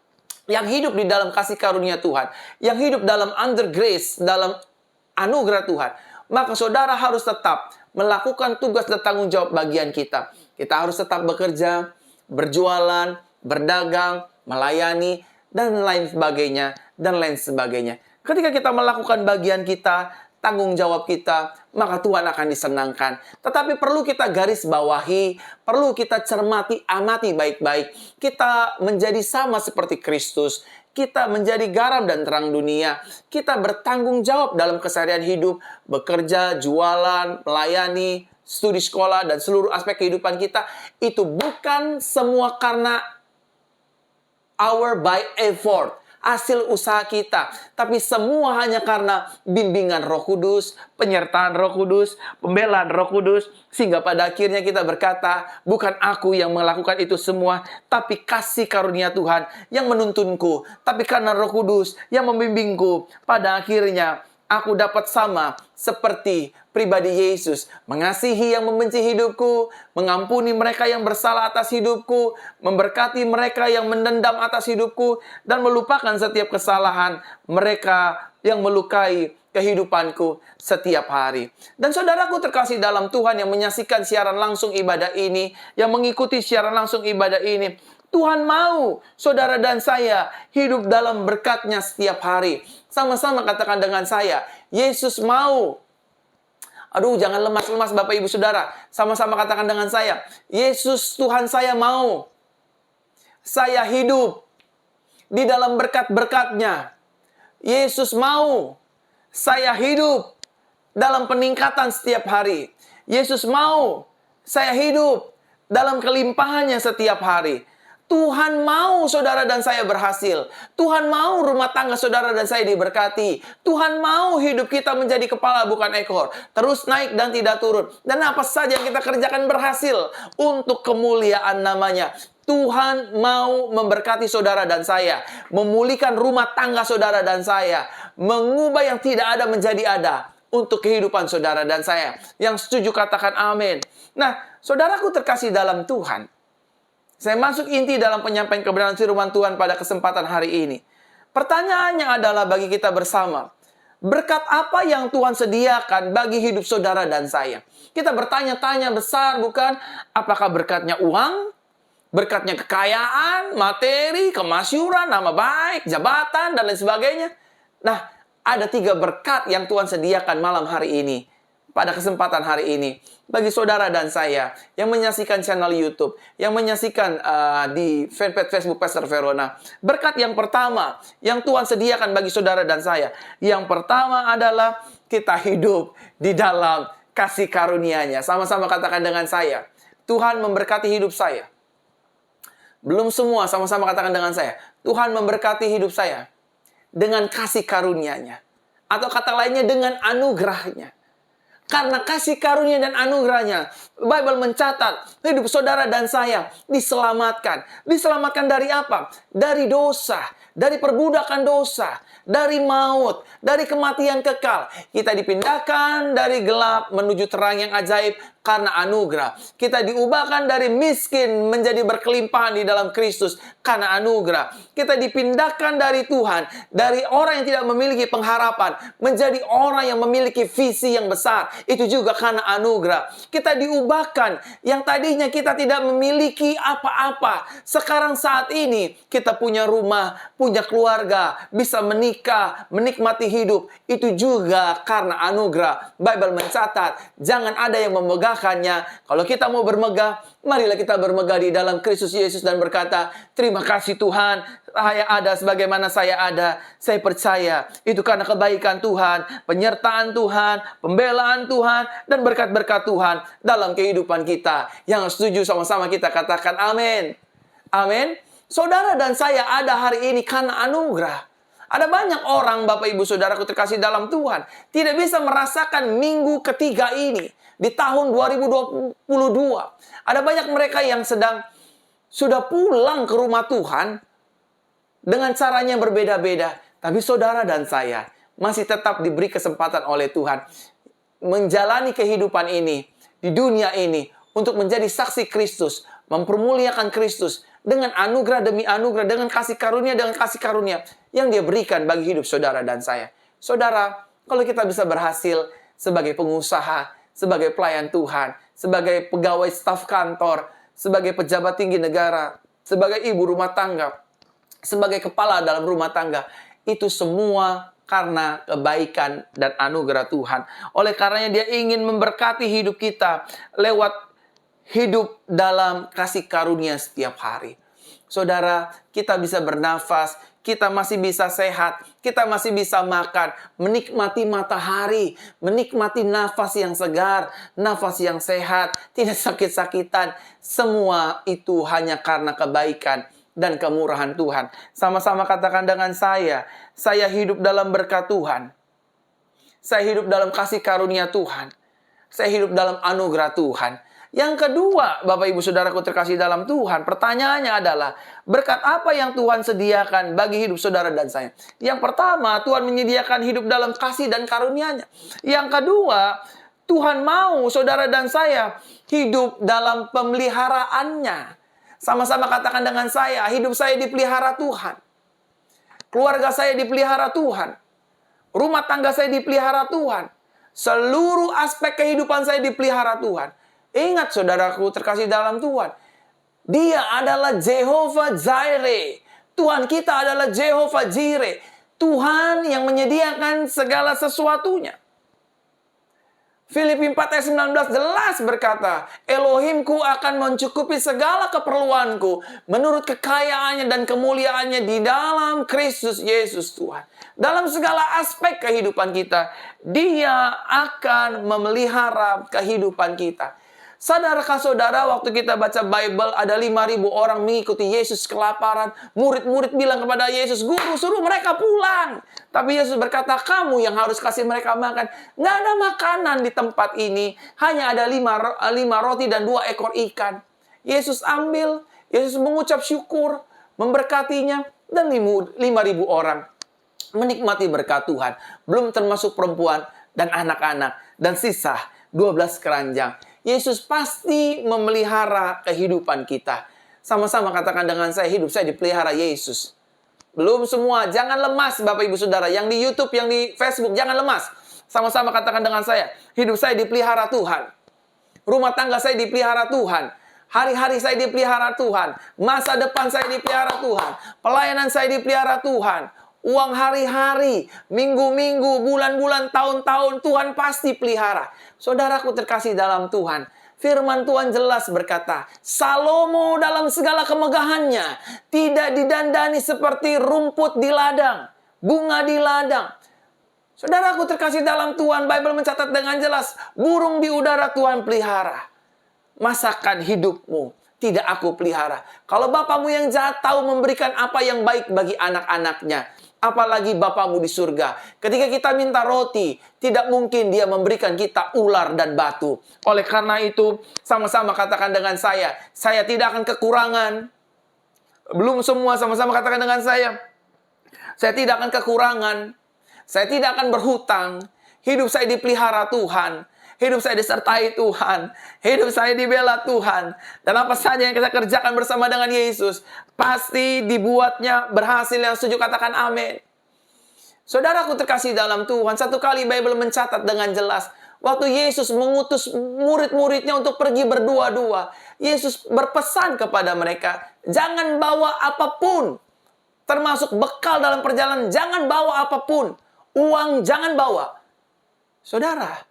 yang hidup di dalam kasih karunia Tuhan, yang hidup dalam under grace, dalam anugerah Tuhan, maka saudara harus tetap melakukan tugas dan tanggung jawab bagian kita. Kita harus tetap bekerja, berjualan, berdagang, melayani, dan lain sebagainya, dan lain sebagainya. Ketika kita melakukan bagian kita, tanggung jawab kita, maka Tuhan akan disenangkan. Tetapi perlu kita garis bawahi, perlu kita cermati, amati baik-baik. Kita menjadi sama seperti Kristus. Kita menjadi garam dan terang dunia. Kita bertanggung jawab dalam keseharian hidup, bekerja, jualan, melayani, studi sekolah, dan seluruh aspek kehidupan kita. Itu bukan semua karena our by effort, hasil usaha kita. Tapi semua hanya karena bimbingan Roh Kudus, penyertaan Roh Kudus, pembelaan Roh Kudus. Sehingga pada akhirnya kita berkata, bukan aku yang melakukan itu semua, tapi kasih karunia Tuhan yang menuntunku. Tapi karena Roh Kudus yang membimbingku, pada akhirnya aku dapat sama seperti pribadi Yesus. Mengasihi yang membenci hidupku, mengampuni mereka yang bersalah atas hidupku, memberkati mereka yang mendendam atas hidupku, dan melupakan setiap kesalahan mereka yang melukai kehidupanku setiap hari. Dan saudaraku terkasih dalam Tuhan yang menyaksikan siaran langsung ibadah ini, yang mengikuti siaran langsung ibadah ini, Tuhan mau saudara dan saya hidup dalam berkat-Nya setiap hari. Sama-sama katakan dengan saya, Yesus mau. Aduh, jangan lemas-lemas Bapak Ibu Saudara. Sama-sama katakan dengan saya, Yesus Tuhan saya mau. Saya hidup di dalam berkat-berkat-Nya. Yesus mau. Saya hidup dalam peningkatan setiap hari. Yesus mau. Saya hidup dalam kelimpahannya setiap hari. Tuhan mau saudara dan saya berhasil. Tuhan mau rumah tangga saudara dan saya diberkati. Tuhan mau hidup kita menjadi kepala bukan ekor. Terus naik dan tidak turun. Dan apa saja yang kita kerjakan berhasil untuk kemuliaan namanya. Tuhan mau memberkati saudara dan saya. Memulihkan rumah tangga saudara dan saya. Mengubah yang tidak ada menjadi ada. Untuk kehidupan saudara dan saya. Yang setuju katakan amin. Nah, saudaraku terkasih dalam Tuhan. Saya masuk inti dalam penyampaian kebenaran firman Tuhan pada kesempatan hari ini. Pertanyaannya adalah bagi kita bersama. Berkat apa yang Tuhan sediakan bagi hidup saudara dan saya? Kita bertanya-tanya besar bukan? Apakah berkatnya uang? Berkatnya kekayaan, materi, kemasyuran, nama baik, jabatan, dan lain sebagainya? Nah, ada 3 berkat yang Tuhan sediakan malam hari ini. Pada kesempatan hari ini, bagi saudara dan saya yang menyaksikan channel YouTube, yang menyaksikan di fanpage Facebook Pastor Verona, berkat yang pertama yang Tuhan sediakan bagi saudara dan saya, yang pertama adalah kita hidup di dalam kasih karunia-Nya. Sama-sama katakan dengan saya, Tuhan memberkati hidup saya. Belum semua, sama-sama katakan dengan saya, Tuhan memberkati hidup saya dengan kasih karunia-Nya, atau kata lainnya dengan anugerah-Nya. Karena kasih karunia dan anugerah-Nya, Bible mencatat hidup saudara dan saya diselamatkan. Diselamatkan dari apa? Dari dosa, dari perbudakan dosa, dari maut, dari kematian kekal. Kita dipindahkan dari gelap menuju terang yang ajaib karena anugerah. Kita diubahkan dari miskin menjadi berkelimpahan di dalam Kristus karena anugerah. Kita dipindahkan dari Tuhan, dari orang yang tidak memiliki pengharapan, menjadi orang yang memiliki visi yang besar. Itu juga karena anugerah. Kita diubahkan, yang tadinya kita tidak memiliki apa-apa. Sekarang saat ini kita punya rumah, punya keluarga, bisa menikah, menikmati hidup. Itu juga karena anugerah. Bible mencatat, jangan ada yang memegahkannya. Kalau kita mau bermegah, marilah kita bermegah di dalam Kristus Yesus dan berkata, terima kasih Tuhan, saya ada sebagaimana saya ada. Saya percaya itu karena kebaikan Tuhan, penyertaan Tuhan, pembelaan Tuhan, dan berkat-berkat Tuhan dalam kehidupan kita. Yang setuju sama-sama kita katakan amin. Amin. Saudara dan saya ada hari ini karena anugerah. Ada banyak orang, Bapak Ibu Saudaraku terkasih dalam Tuhan, tidak bisa merasakan minggu ketiga ini di tahun 2022. Ada banyak mereka yang sudah pulang ke rumah Tuhan dengan caranya yang berbeda-beda. Tapi saudara dan saya masih tetap diberi kesempatan oleh Tuhan menjalani kehidupan ini, di dunia ini, untuk menjadi saksi Kristus, mempermuliakan Kristus dengan anugerah demi anugerah, dengan kasih karunia yang Dia berikan bagi hidup saudara dan saya. Saudara, kalau kita bisa berhasil sebagai pengusaha, sebagai pelayan Tuhan, sebagai pegawai staf kantor, sebagai pejabat tinggi negara, sebagai ibu rumah tangga, sebagai kepala dalam rumah tangga, itu semua karena kebaikan dan anugerah Tuhan. Oleh karenanya Dia ingin memberkati hidup kita lewat hidup dalam kasih karunia setiap hari. Saudara, kita bisa bernafas, kita masih bisa sehat, kita masih bisa makan, menikmati matahari, menikmati nafas yang segar, nafas yang sehat, tidak sakit-sakitan. Semua itu hanya karena kebaikan dan kemurahan Tuhan. Sama-sama katakan dengan saya hidup dalam berkat Tuhan. Saya hidup dalam kasih karunia Tuhan. Saya hidup dalam anugerah Tuhan. Yang kedua, Bapak Ibu Saudaraku terkasih dalam Tuhan, pertanyaannya adalah, berkat apa yang Tuhan sediakan bagi hidup saudara dan saya? Yang pertama, Tuhan menyediakan hidup dalam kasih dan karunia-Nya. Yang kedua, Tuhan mau saudara dan saya hidup dalam pemeliharaannya. Sama-sama katakan dengan saya, hidup saya dipelihara Tuhan. Keluarga saya dipelihara Tuhan. Rumah tangga saya dipelihara Tuhan. Seluruh aspek kehidupan saya dipelihara Tuhan. Ingat saudaraku terkasih dalam Tuhan. Dia adalah Jehovah Jireh. Tuhan kita adalah Jehovah Jireh. Tuhan yang menyediakan segala sesuatunya. Filipi 4 ayat 19 jelas berkata, Elohimku akan mencukupi segala keperluanku menurut kekayaannya dan kemuliaannya di dalam Kristus Yesus Tuhan. Dalam segala aspek kehidupan kita, Dia akan memelihara kehidupan kita. Sadarkah saudara, waktu kita baca Bible, ada 5.000 orang mengikuti Yesus kelaparan. Murid-murid bilang kepada Yesus, Guru, suruh mereka pulang. Tapi Yesus berkata, kamu yang harus kasih mereka makan. Nggak ada makanan di tempat ini. Hanya ada 5 roti dan 2 ekor ikan. Yesus ambil, Yesus mengucap syukur, memberkatinya, dan 5.000 orang menikmati berkat Tuhan. Belum termasuk perempuan dan anak-anak. Dan sisa 12 keranjang. Yesus pasti memelihara kehidupan kita. Sama-sama katakan dengan saya, hidup saya dipelihara Yesus. Belum semua, jangan lemas Bapak Ibu Saudara. Yang di YouTube, yang di Facebook, jangan lemas. Sama-sama katakan dengan saya, hidup saya dipelihara Tuhan. Rumah tangga saya dipelihara Tuhan. Hari-hari saya dipelihara Tuhan. Masa depan saya dipelihara Tuhan. Pelayanan saya dipelihara Tuhan. Uang hari-hari, minggu-minggu, bulan-bulan, tahun-tahun, Tuhan pasti pelihara. Saudaraku terkasih dalam Tuhan, firman Tuhan jelas berkata, Salomo dalam segala kemegahannya tidak didandani seperti rumput di ladang, bunga di ladang. Saudaraku terkasih dalam Tuhan, Bible mencatat dengan jelas, burung di udara Tuhan pelihara. Masakan hidupmu tidak aku pelihara. Kalau bapamu yang jahat tahu memberikan apa yang baik bagi anak-anaknya, apalagi Bapamu di surga. Ketika kita minta roti, tidak mungkin Dia memberikan kita ular dan batu. Oleh karena itu, sama-sama katakan dengan saya tidak akan kekurangan. Belum semua, sama-sama katakan dengan saya tidak akan kekurangan. Saya tidak akan berhutang. Hidup saya dipelihara Tuhan. Hidup saya disertai Tuhan. Hidup saya dibela Tuhan. Dan apa saja yang kita kerjakan bersama dengan Yesus, pasti dibuatnya berhasil. Yang setuju katakan amin. Saudaraku terkasih dalam Tuhan, satu kali Bible mencatat dengan jelas, waktu Yesus mengutus murid-muridnya untuk pergi berdua-dua, Yesus berpesan kepada mereka, jangan bawa apapun, termasuk bekal dalam perjalanan, jangan bawa apapun. Uang jangan bawa. Saudara,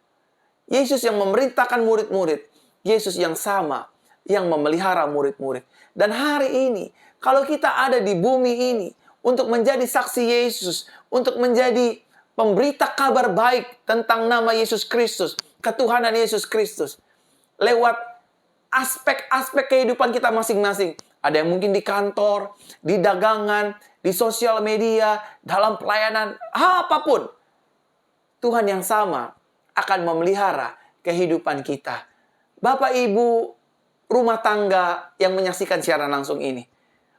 Yesus yang memerintahkan murid-murid, Yesus yang sama, yang memelihara murid-murid. Dan hari ini, kalau kita ada di bumi ini, untuk menjadi saksi Yesus, untuk menjadi pemberita kabar baik tentang nama Yesus Kristus, ketuhanan Yesus Kristus, lewat aspek-aspek kehidupan kita masing-masing. Ada yang mungkin di kantor, di dagangan, di sosial media, dalam pelayanan, apapun. Tuhan yang sama akan memelihara kehidupan kita. Bapak, Ibu, rumah tangga yang menyaksikan siaran langsung ini.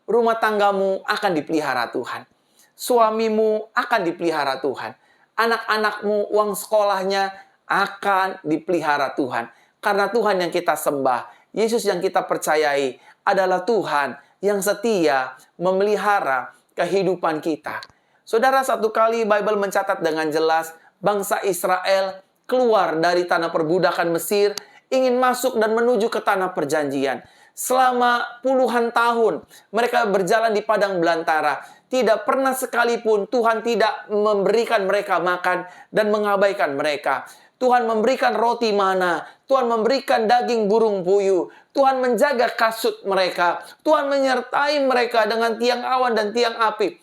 Rumah tanggamu akan dipelihara Tuhan. Suamimu akan dipelihara Tuhan. Anak-anakmu, uang sekolahnya akan dipelihara Tuhan. Karena Tuhan yang kita sembah, Yesus yang kita percayai adalah Tuhan yang setia memelihara kehidupan kita. Saudara, satu kali Bible mencatat dengan jelas, bangsa Israel keluar dari tanah perbudakan Mesir, ingin masuk dan menuju ke tanah perjanjian. Selama puluhan tahun, mereka berjalan di padang belantara. Tidak pernah sekalipun Tuhan tidak memberikan mereka makan dan mengabaikan mereka. Tuhan memberikan roti mana, Tuhan memberikan daging burung puyuh, Tuhan menjaga kasut mereka, Tuhan menyertai mereka dengan tiang awan dan tiang api.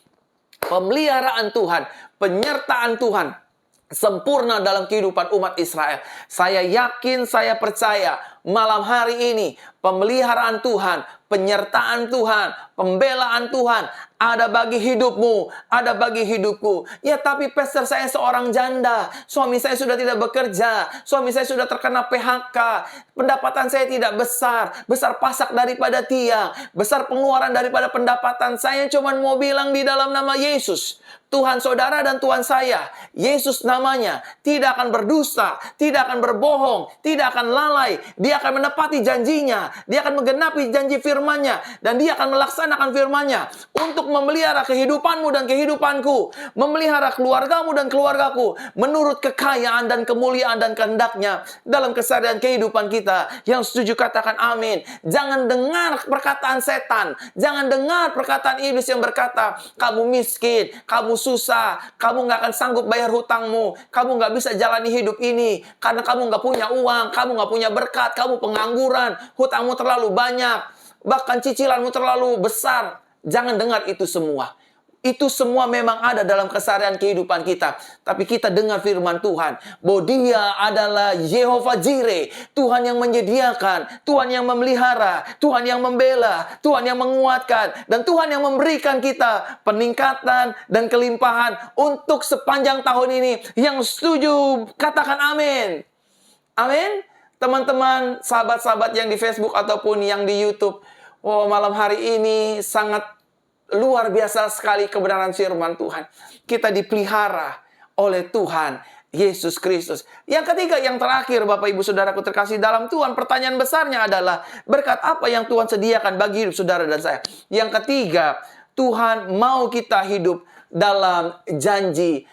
Pemeliharaan Tuhan, penyertaan Tuhan sempurna dalam kehidupan umat Israel. Saya yakin, saya percaya malam hari ini pemeliharaan Tuhan, penyertaan Tuhan, pembelaan Tuhan ada bagi hidupmu, ada bagi hidupku. Ya tapi pastor, saya seorang janda, suami saya sudah tidak bekerja, suami saya sudah terkena PHK, pendapatan saya tidak besar, besar pasak daripada tiang, besar pengeluaran daripada pendapatan. Saya cuma mau bilang di dalam nama Yesus, Tuhan saudara dan Tuhan saya, Yesus namanya, tidak akan berdusta, tidak akan berbohong, tidak akan lalai. Dia akan menepati janjinya, dia akan menggenapi janji firman-Nya, dan dia akan melaksanakan firman-Nya untuk memelihara kehidupanmu dan kehidupanku, memelihara keluargamu dan keluargaku, menurut kekayaan dan kemuliaan dan kehendak-Nya dalam keseharian kehidupan kita. Yang setuju katakan amin. Jangan dengar perkataan setan, jangan dengar perkataan iblis yang berkata, kamu miskin, kamu susah, kamu nggak akan sanggup bayar hutangmu, kamu nggak bisa jalani hidup ini, karena kamu nggak punya uang, kamu nggak punya berkat, kamu pengangguran, hutangmu terlalu banyak, bahkan cicilanmu terlalu besar. Jangan dengar itu semua. Itu semua memang ada dalam keseharian kehidupan kita. Tapi kita dengar firman Tuhan, bahwa Dia adalah Yehova Jireh, Tuhan yang menyediakan, Tuhan yang memelihara, Tuhan yang membela, Tuhan yang menguatkan, dan Tuhan yang memberikan kita peningkatan dan kelimpahan untuk sepanjang tahun ini. Yang setuju, katakan amin. Amin. Teman-teman, sahabat-sahabat yang di Facebook ataupun yang di YouTube, malam hari ini sangat luar biasa sekali kebenaran firman Tuhan. Kita dipelihara oleh Tuhan Yesus Kristus. Yang ketiga, yang terakhir, Bapak Ibu Saudaraku terkasih dalam Tuhan, pertanyaan besarnya adalah, berkat apa yang Tuhan sediakan bagi hidup saudara dan saya? Yang ketiga, Tuhan mau kita hidup dalam janji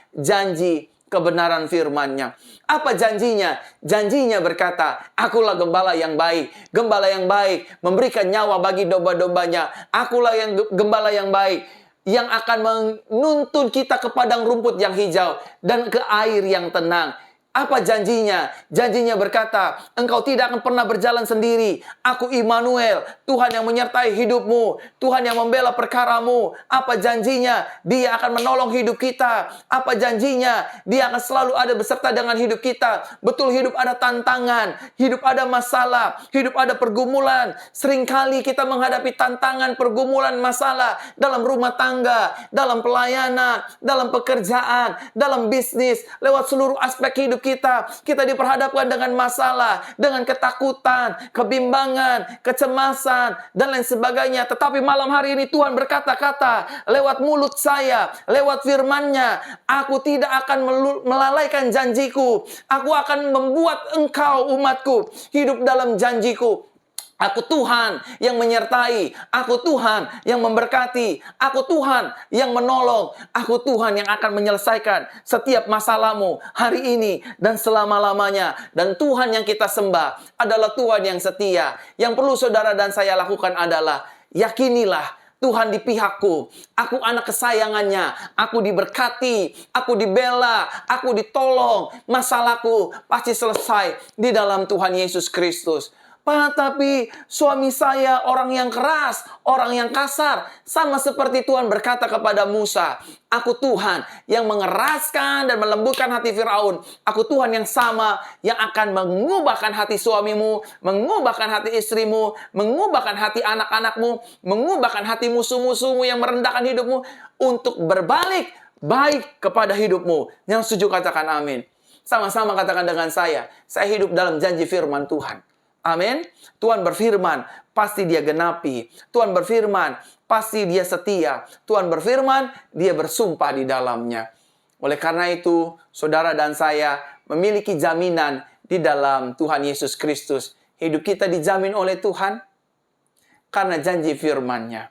kebenaran firman-Nya. Apa janjinya? Janjinya berkata, akulah gembala yang baik. Gembala yang baik memberikan nyawa bagi domba-dombanya. Akulah yang gembala yang baik, yang akan menuntun kita ke padang rumput yang hijau dan ke air yang tenang. Apa janjinya? Janjinya berkata, engkau tidak akan pernah berjalan sendiri. Aku Immanuel, Tuhan yang menyertai hidupmu, Tuhan yang membela perkaramu. Apa janjinya? Dia akan menolong hidup kita. Apa janjinya? Dia akan selalu ada beserta dengan hidup kita. Betul, hidup ada tantangan, hidup ada masalah, hidup ada pergumulan. Seringkali kita menghadapi tantangan, pergumulan, masalah dalam rumah tangga, dalam pelayanan, dalam pekerjaan, dalam bisnis, lewat seluruh aspek hidup kita diperhadapkan dengan masalah, dengan ketakutan, kebimbangan, kecemasan, dan lain sebagainya. Tetapi malam hari ini Tuhan berkata-kata lewat mulut saya, lewat firman-Nya, aku tidak akan melalaikan janjiku. Aku akan membuat engkau, umatku, hidup dalam janjiku. Aku Tuhan yang menyertai, aku Tuhan yang memberkati, aku Tuhan yang menolong, aku Tuhan yang akan menyelesaikan setiap masalahmu hari ini dan selama-lamanya. Dan Tuhan yang kita sembah adalah Tuhan yang setia. Yang perlu saudara dan saya lakukan adalah, yakinilah Tuhan di pihakku, aku anak kesayangannya, aku diberkati, aku dibela, aku ditolong, masalahku pasti selesai di dalam Tuhan Yesus Kristus. Pak, tapi suami saya orang yang keras, orang yang kasar. Sama seperti Tuhan berkata kepada Musa, aku Tuhan yang mengeraskan dan melembutkan hati Firaun. Aku Tuhan yang sama yang akan mengubahkan hati suamimu, mengubahkan hati istrimu, mengubahkan hati anak-anakmu, mengubahkan hati musuh-musuhmu yang merendahkan hidupmu untuk berbalik baik kepada hidupmu. Yang setuju katakan amin. Sama-sama katakan dengan saya hidup dalam janji firman Tuhan. Amin. Tuhan berfirman, pasti Dia genapi. Tuhan berfirman, pasti Dia setia. Tuhan berfirman, Dia bersumpah di dalamnya. Oleh karena itu, saudara dan saya memiliki jaminan di dalam Tuhan Yesus Kristus. Hidup kita dijamin oleh Tuhan karena janji firman-Nya.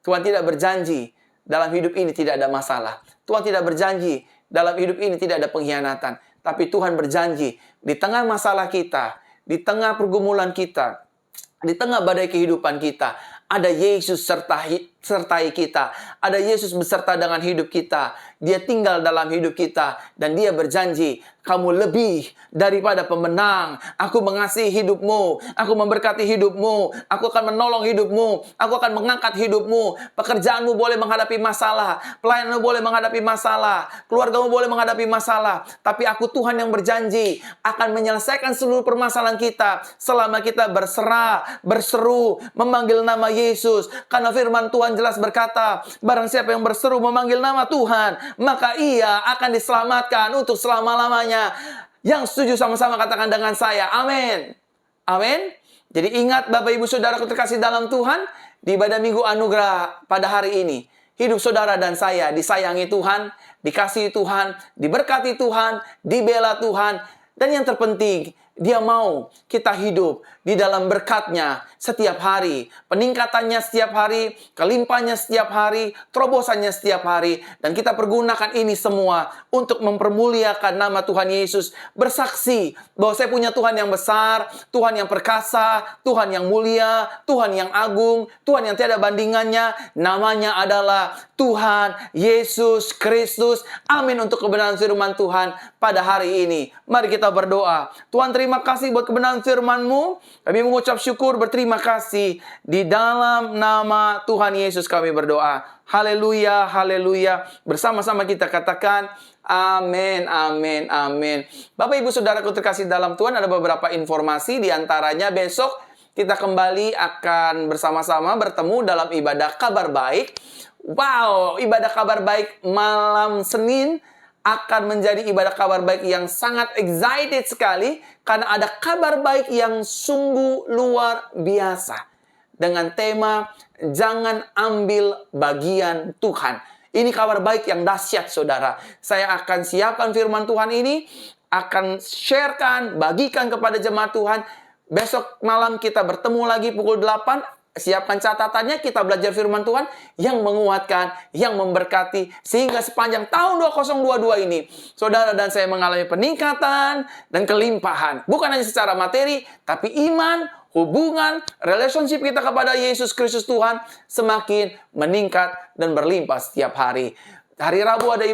Tuhan tidak berjanji dalam hidup ini tidak ada masalah. Tuhan tidak berjanji dalam hidup ini tidak ada pengkhianatan. Tapi Tuhan berjanji di tengah masalah kita, di tengah pergumulan kita, di tengah badai kehidupan kita, ada Yesus sertai kita. Ada Yesus beserta dengan hidup kita. Dia tinggal dalam hidup kita. Dan Dia berjanji, kamu lebih daripada pemenang. Aku mengasihi hidupmu. Aku memberkati hidupmu. Aku akan menolong hidupmu. Aku akan mengangkat hidupmu. Pekerjaanmu boleh menghadapi masalah. Pelayananmu boleh menghadapi masalah. Keluargamu boleh menghadapi masalah. Tapi aku Tuhan yang berjanji akan menyelesaikan seluruh permasalahan kita selama kita berserah, berseru, memanggil nama Yesus. Karena firman Tuhan Tuhan jelas berkata, barang siapa yang berseru memanggil nama Tuhan, maka ia akan diselamatkan untuk selama-lamanya. Yang setuju sama-sama katakan dengan saya, amin. Amin. Jadi ingat Bapak Ibu Saudara terkasih dalam Tuhan, di ibadah Minggu Anugerah pada hari ini, hidup saudara dan saya disayangi Tuhan, dikasihi Tuhan, diberkati Tuhan, dibela Tuhan, dan yang terpenting, Dia mau kita hidup di dalam berkat-Nya setiap hari, peningkatannya setiap hari, kelimpahannya setiap hari, terobosannya setiap hari, dan kita pergunakan ini semua untuk mempermuliakan nama Tuhan Yesus, bersaksi bahwa saya punya Tuhan yang besar, Tuhan yang perkasa, Tuhan yang mulia, Tuhan yang agung, Tuhan yang tiada bandingannya, namanya adalah Tuhan Yesus Kristus. Amin untuk kebenaran firman Tuhan pada hari ini. Mari kita berdoa. Tuhan, terima kasih buat kebenaran firman-Mu. Kami mengucap syukur, berterima kasih. Di dalam nama Tuhan Yesus kami berdoa. Haleluya, haleluya. Bersama-sama kita katakan, amin, amin, amin. Bapak Ibu Saudaraku terkasih dalam Tuhan, ada beberapa informasi. Di antaranya besok kita kembali akan bersama-sama bertemu dalam ibadah kabar baik. Wow, ibadah kabar baik malam Senin akan menjadi ibadah kabar baik yang sangat excited sekali karena ada kabar baik yang sungguh luar biasa dengan tema jangan ambil bagian Tuhan. Ini kabar baik yang dahsyat, saudara. Saya akan siapkan firman Tuhan ini, akan sharekan, bagikan kepada jemaat Tuhan. Besok malam kita bertemu lagi pukul 8. Siapkan catatannya, kita belajar firman Tuhan yang menguatkan, yang memberkati, sehingga sepanjang tahun 2022 ini, saudara dan saya mengalami peningkatan dan kelimpahan. Bukan hanya secara materi, tapi iman, hubungan, relationship kita kepada Yesus Kristus Tuhan semakin meningkat dan berlimpah setiap hari. Hari Rabu ada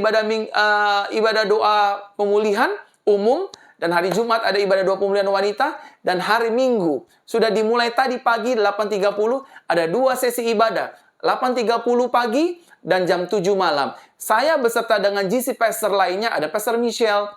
ibadah doa pemulihan umum, dan hari Jumat ada ibadah doa pemulihan wanita. Dan hari Minggu sudah dimulai tadi pagi 8.30. Ada 2 sesi ibadah. 8.30 pagi dan jam 7 malam. Saya beserta dengan GC Pastor lainnya. Ada Pastor Michelle,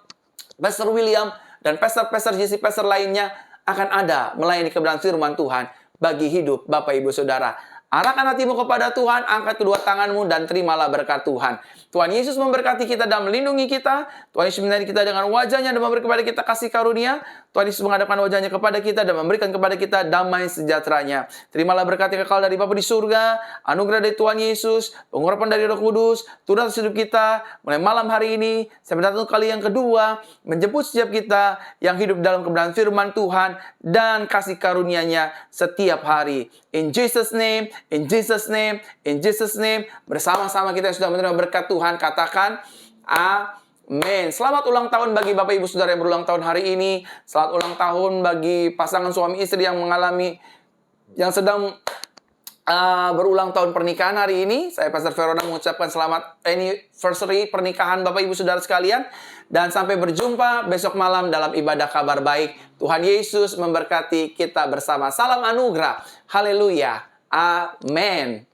Pastor William, dan Pastor GC Pastor lainnya akan ada melayani kebenaran firman Tuhan bagi hidup Bapak Ibu Saudara. Arahkan hatimu kepada Tuhan, angkat kedua tanganmu dan terimalah berkat Tuhan. Tuhan Yesus memberkati kita dan melindungi kita. Tuhan Yesus menyertai kita dengan wajahnya dan memberi kepada kita kasih karunia. Tuhan Yesus menghadapkan wajahnya kepada kita dan memberikan kepada kita damai sejahteranya. Terimalah berkat yang kekal dari Bapa di surga, anugerah dari Tuhan Yesus, pengurapan dari Roh Kudus, turun atas hidup kita. Mulai malam hari ini, sampai datang kali yang kedua, menjemput setiap kita yang hidup dalam kebenaran firman Tuhan dan kasih karunia-Nya setiap hari. In Jesus' name, in Jesus' name, in Jesus' name. Bersama-sama kita yang sudah menerima berkat Tuhan, katakan amin. Selamat ulang tahun bagi Bapak Ibu Saudara yang berulang tahun hari ini. Selamat ulang tahun bagi pasangan suami istri yang sedang berulang tahun pernikahan hari ini. Saya Pastor Verona mengucapkan selamat anniversary pernikahan Bapak Ibu Saudara sekalian. Dan sampai berjumpa besok malam dalam ibadah kabar baik. Tuhan Yesus memberkati kita bersama. Salam anugerah. Haleluya. Amin.